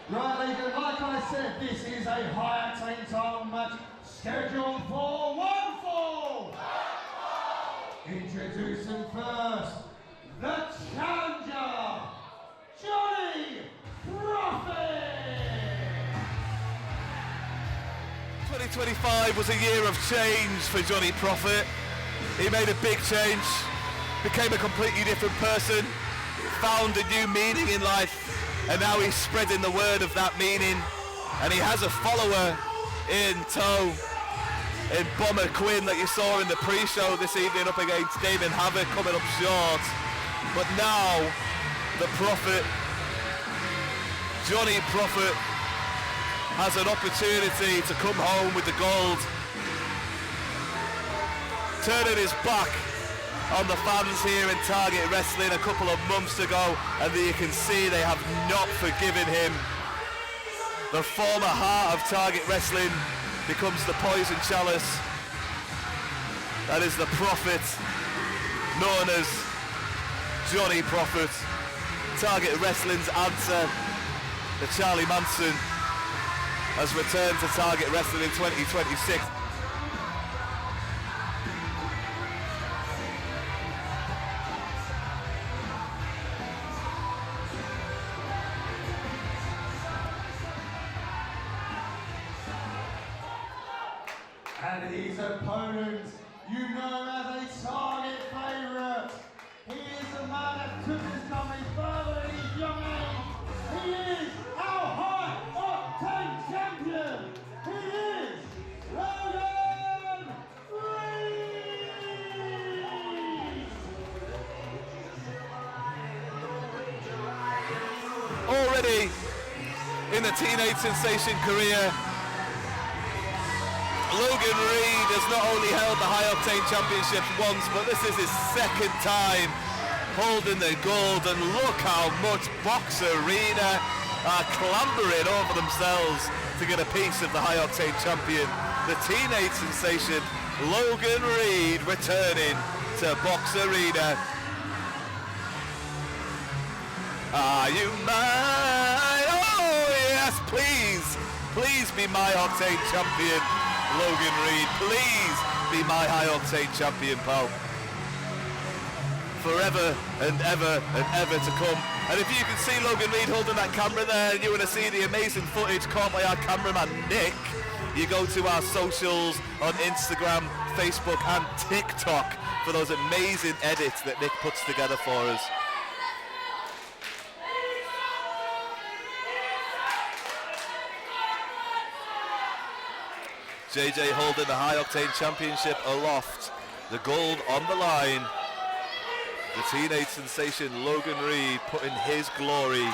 Right, Logan, like I said, this is a high octane title match scheduled for one fall. Introducing first, the challenger, Johnny Profit. 2025 was a year of change for Johnny Profit. He made a big change, became a completely different person, found a new meaning in life, and now he's spreading the word of that meaning. And he has a follower in tow, in Bomber Quinn, that you saw in the pre-show this evening up against Damon Havoc, coming up short. But now, the Prophet, Johnny Profit, has an opportunity to come home with the gold, turning his back on the fans here in Target Wrestling a couple of months ago, and you can see they have not forgiven him. The former heart of Target Wrestling becomes the poison chalice. That is the Prophet, known as Johnny Profit. Target Wrestling's answer to Charlie Manson has returned to Target Wrestling in 2026. And his opponent, you know as a Target favourite. He is a man that couldn't come any further in his young age. He is our high octane champion. He is Logan Reed. Already in the teenage sensation career, Logan Reed has not only held the High Octane Championship once, but this is his second time holding the gold. And look how much Box Arena are clambering over themselves to get a piece of the High Octane Champion. The teenage sensation Logan Reed returning to Box Arena. Are you mine? Oh yes, please, please be my Octane Champion, Logan Reed. Please be my High Octane Champion, pal. Forever and ever and ever to come. And if you can see Logan Reed holding that camera there, and you want to see the amazing footage caught by our cameraman Nick, you go to our socials on Instagram, Facebook and TikTok for those amazing edits that Nick puts together for us. JJ holding the High Octane Championship aloft, the gold on the line. The teenage sensation Logan Reed putting his glory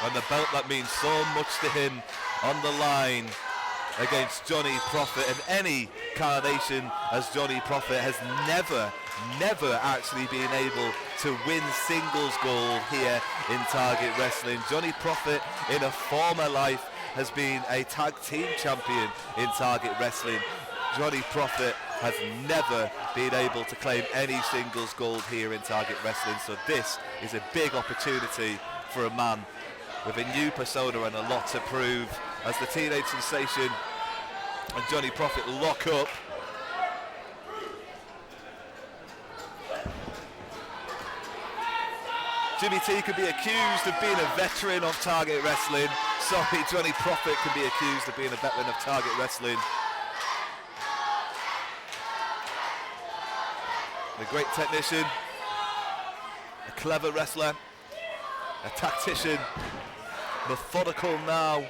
and the belt that means so much to him on the line against Johnny Profit. And any carnation as Johnny Profit has never actually been able to win singles gold here in Target Wrestling. Johnny Profit in a former life has been a tag team champion in Target Wrestling. Johnny Profit has never been able to claim any singles gold here in Target Wrestling, so this is a big opportunity for a man with a new persona and a lot to prove as the teenage sensation and Johnny Profit lock up. Jimmy T could be accused of being a veteran of Target Wrestling. Sorry, Johnny Profit can be accused of being a veteran of Target Wrestling. A great technician, a clever wrestler, a tactician, methodical now,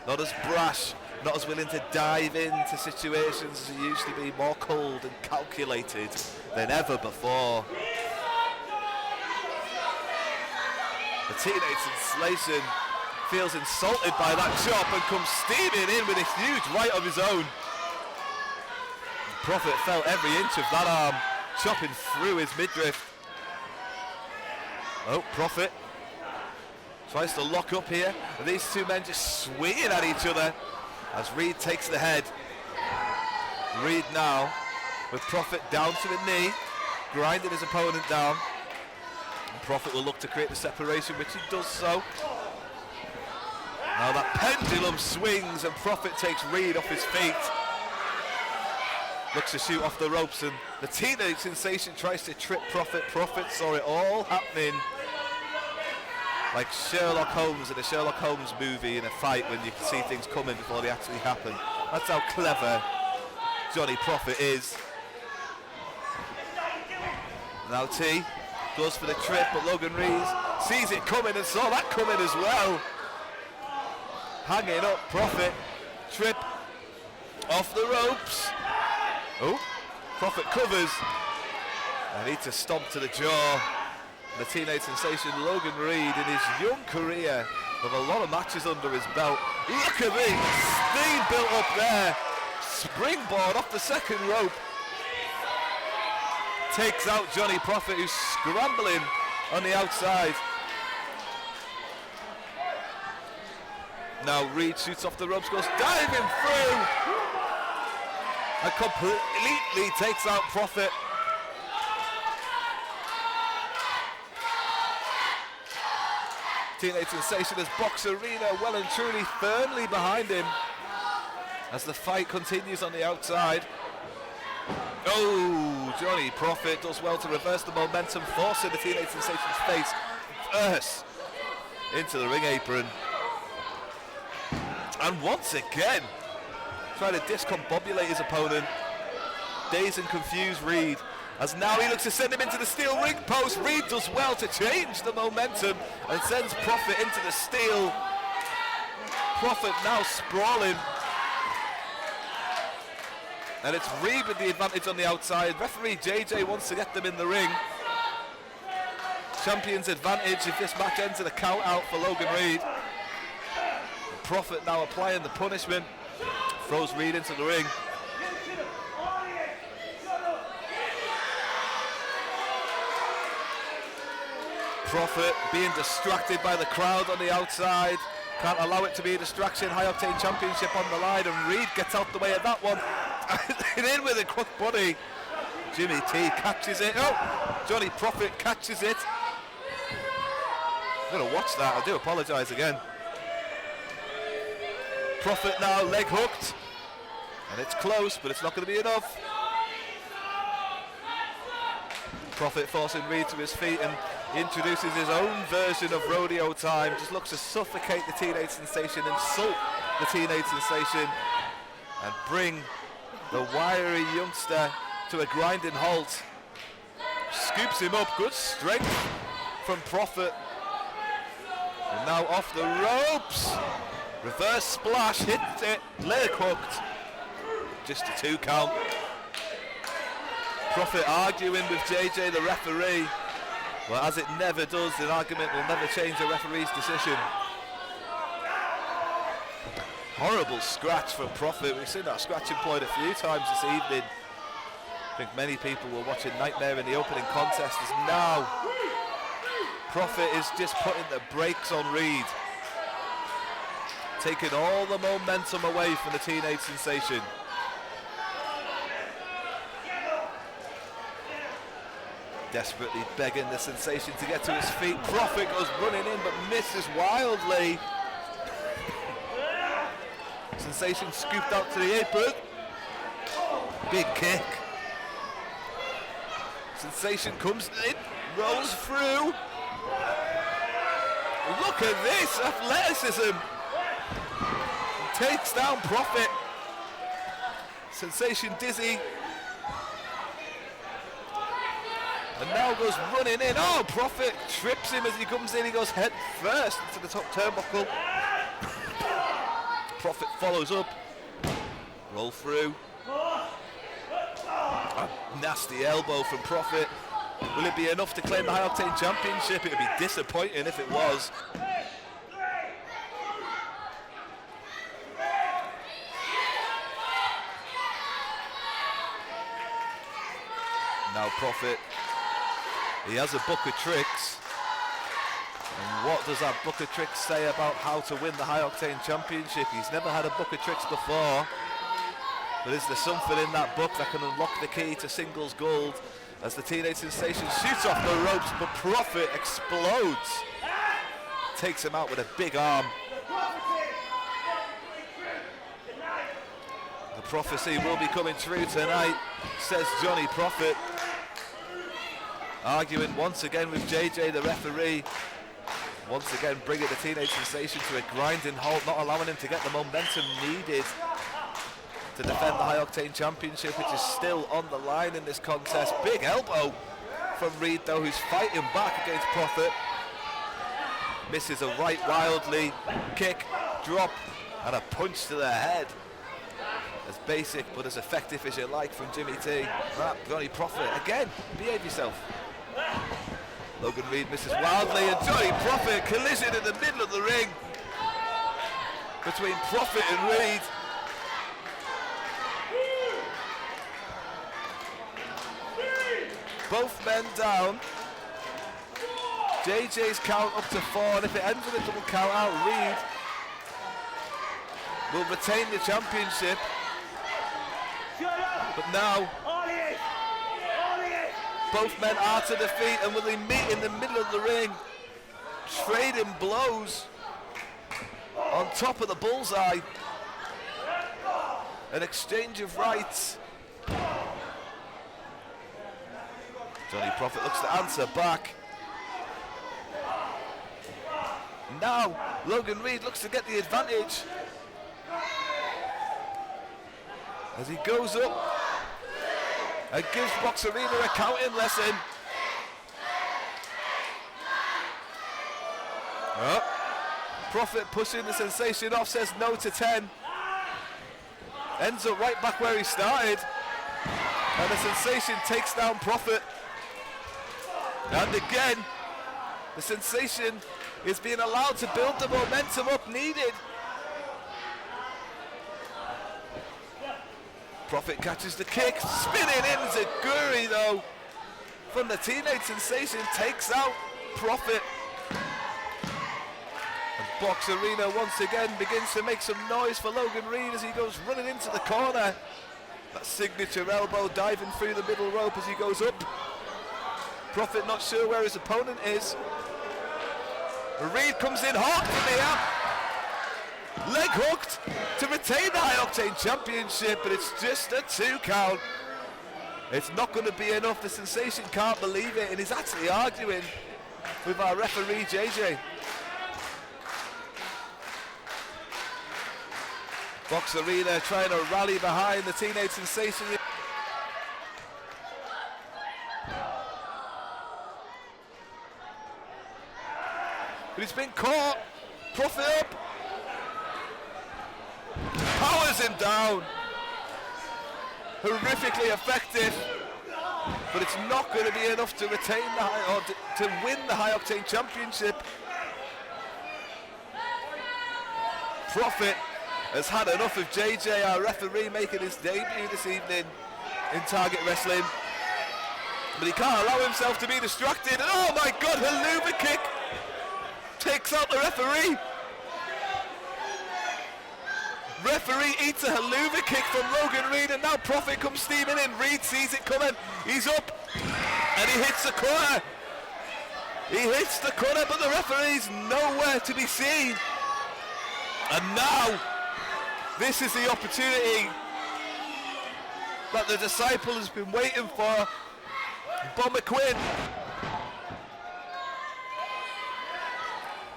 not as brash, not as willing to dive into situations as he used to be, more cold and calculated than ever before. The teenage sensation feels insulted by that chop and comes steaming in with a huge right of his own. Profit felt every inch of that arm, chopping through his midriff. Oh, Profit tries to lock up here, and these two men just swinging at each other as Reid takes the head. Reid now with Profit down to a knee, grinding his opponent down. Prophet will look to create the separation, which he does so. Now that pendulum swings and Prophet takes Reid off his feet. Looks to shoot off the ropes, and the Teenage Sensation tries to trip Prophet. Prophet saw it all happening. Like Sherlock Holmes in a Sherlock Holmes movie in a fight, when you can see things coming before they actually happen. That's how clever Johnny Prophet is. Now T goes for the trip, but Logan Reed sees it coming and saw that coming as well. Hanging up, Prophet, trip off the ropes. Oh, Prophet covers. I need to stomp to the jaw. The Teenage Sensation Logan Reed, in his young career, with a lot of matches under his belt. Look at the steam built up there. Springboard off the second rope. Takes out Johnny Prophet, who's scrambling on the outside. Now Reid shoots off the ropes, goes diving through, and completely takes out Prophet. Teenage Sensation has Box Arena well and truly firmly behind him as the fight continues on the outside. Oh, Johnny Prophet does well to reverse the momentum, forcing the Teenage Sensation's face first into the ring apron. And once again, trying to discombobulate his opponent. Dazed and confused Reid, as now he looks to send him into the steel ring post. Reid does well to change the momentum and sends Prophet into the steel. Prophet now sprawling. And it's Reid with the advantage on the outside. Referee JJ wants to get them in the ring. Champion's advantage if this match ends in a count out for Logan Reed. Prophet now applying the punishment. Throws Reid into the ring. Prophet being distracted by the crowd on the outside. Can't allow it to be a distraction. High Octane Championship on the line, and Reid gets out the way of that one. And in with a crook body. Jimmy T catches it. Oh, Johnny Prophet catches it. I'm going to watch that. I do apologise again. Prophet now leg hooked. And it's close, but it's not going to be enough. Prophet forcing Reid to his feet and introduces his own version of rodeo time. Just looks to suffocate the Teenage Sensation, insult the Teenage Sensation, and bring the wiry youngster to a grinding halt. Scoops him up, good strength from Prophet. And now off the ropes. Reverse splash, hits it, leg hooked. Just a 2 count. Prophet arguing with JJ, the referee. Well, as it never does, the argument will never change the referee's decision. Horrible scratch from Prophet. We've seen that scratching point a few times this evening. I think many people were watching Nightmare in the opening contest. As now, Prophet is just putting the brakes on Reid, taking all the momentum away from the Teenage Sensation. Desperately begging the Sensation to get to his feet. Prophet goes running in but misses wildly. Sensation scooped out to the apron. Big kick. Sensation comes in, rolls through. Look at this athleticism. Takes down Prophet. Sensation dizzy. And now goes running in. Oh, Prophet trips him as he comes in. He goes head first into the top turnbuckle. Prophet follows up. Roll through. A nasty elbow from Prophet. Will it be enough to claim the High Octane Championship? It would be disappointing if it was. Now Prophet, he has a book of tricks. And what does that book of tricks say about how to win the High Octane Championship? He's never had a book of tricks before. But is there something in that book that can unlock the key to singles gold as the Teenage Sensation shoots off the ropes, but Prophet explodes. Takes him out with a big arm. The prophecy will be coming true tonight, says Johnny Prophet. Arguing once again with JJ, the referee. Once again bringing the Teenage Sensation to a grinding halt, not allowing him to get the momentum needed to defend the High Octane Championship, which is still on the line in this contest. Big elbow from Reid though, who's fighting back against Prophet. Misses a right wildly, kick, drop, and a punch to the head. As basic but as effective as you like from Jimmy T. Johnny Prophet, again, behave yourself. Logan Reed misses wildly, and Johnny Prophet collision in the middle of the ring between Prophet and Reid. Both men down. JJ's count up to 4, and if it ends with a double count out, Reid will retain the championship. But now, both men are to the feet, and will they meet in the middle of the ring, trading blows on top of the bullseye. An exchange of rights. Johnny Prophet looks to answer back. Now, Logan Reed looks to get the advantage as he goes up and gives Box Arena a counting lesson. Prophet pushing the Sensation off, says no to 10. Ends up right back where he started. And the Sensation takes down Prophet. And again, the Sensation is being allowed to build the momentum up needed. Prophet catches the kick, spinning in Zaguri though from the Teenage Sensation, takes out Prophet. And Box Arena once again begins to make some noise for Logan Reed as he goes running into the corner. That signature elbow diving through the middle rope as he goes up. Prophet not sure where his opponent is. Reed comes in hot from here. Leg hooked to retain the High Octane Championship, but it's just a 2 count. It's not going to be enough. The Sensation can't believe it, and he's actually arguing with our referee JJ. Box Arena trying to rally behind the Teenage Sensation. But he's been caught. Prophet up. Powers him down. Horrifically effective. But it's not going to be enough to retain the to win the High Octane Championship. Prophet has had enough of JJ, our referee, making his debut this evening in Target Wrestling. But he can't allow himself to be distracted. And oh my God, haluva kick. Takes out the referee. Referee eats a haluva kick from Logan Reed, and now Prophet comes steaming in. Reed sees it coming. He's up, and he hits the corner. He hits the corner, but the referee's nowhere to be seen. And now, this is the opportunity that the disciple has been waiting for. Bomber Quinn.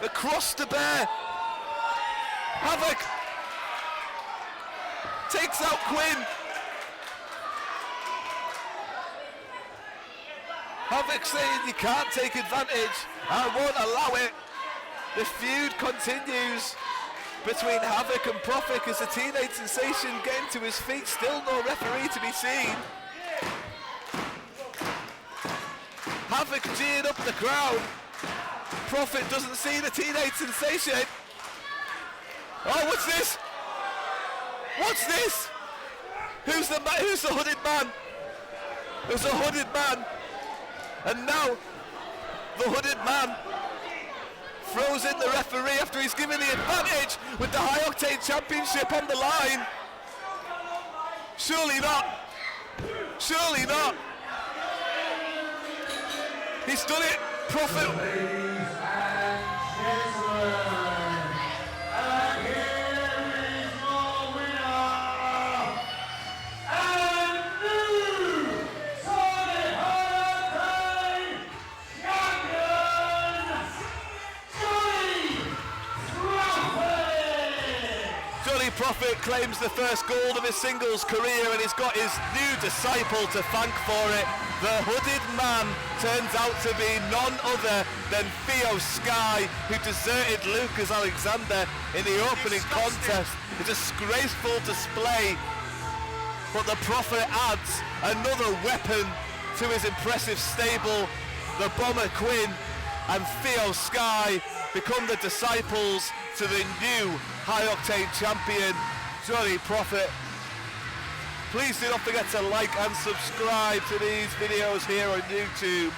Across the bear. Havoc takes out Quinn. Havoc saying you can't take advantage. I won't allow it. The feud continues between Havoc and Prophet as the Teenage Sensation getting to his feet. Still no referee to be seen. Havoc geared up the crowd. Prophet doesn't see the Teenage Sensation. Oh, what's this? What's this? Who's the hooded man? There's a hooded man. And now the hooded man throws in the referee after he's given the advantage with the High Octane Championship on the line. Surely not. Surely not. He's done it. Prophet. Ladies and gentlemen, and here is your winner, and new Solid Hurricane champion, Johnny Prophet claims the first gold of his singles career, and he's got his new disciple to thank for it. The hooded man turns out to be none other than Theo Sky, who deserted Lucas Alexander in the opening contest. A disgraceful display, but the Prophet adds another weapon to his impressive stable. The Bomber Quinn and Theo Sky become the disciples to the new High Octane champion, Johnny Prophet. Please do not forget to like and subscribe to these videos here on YouTube.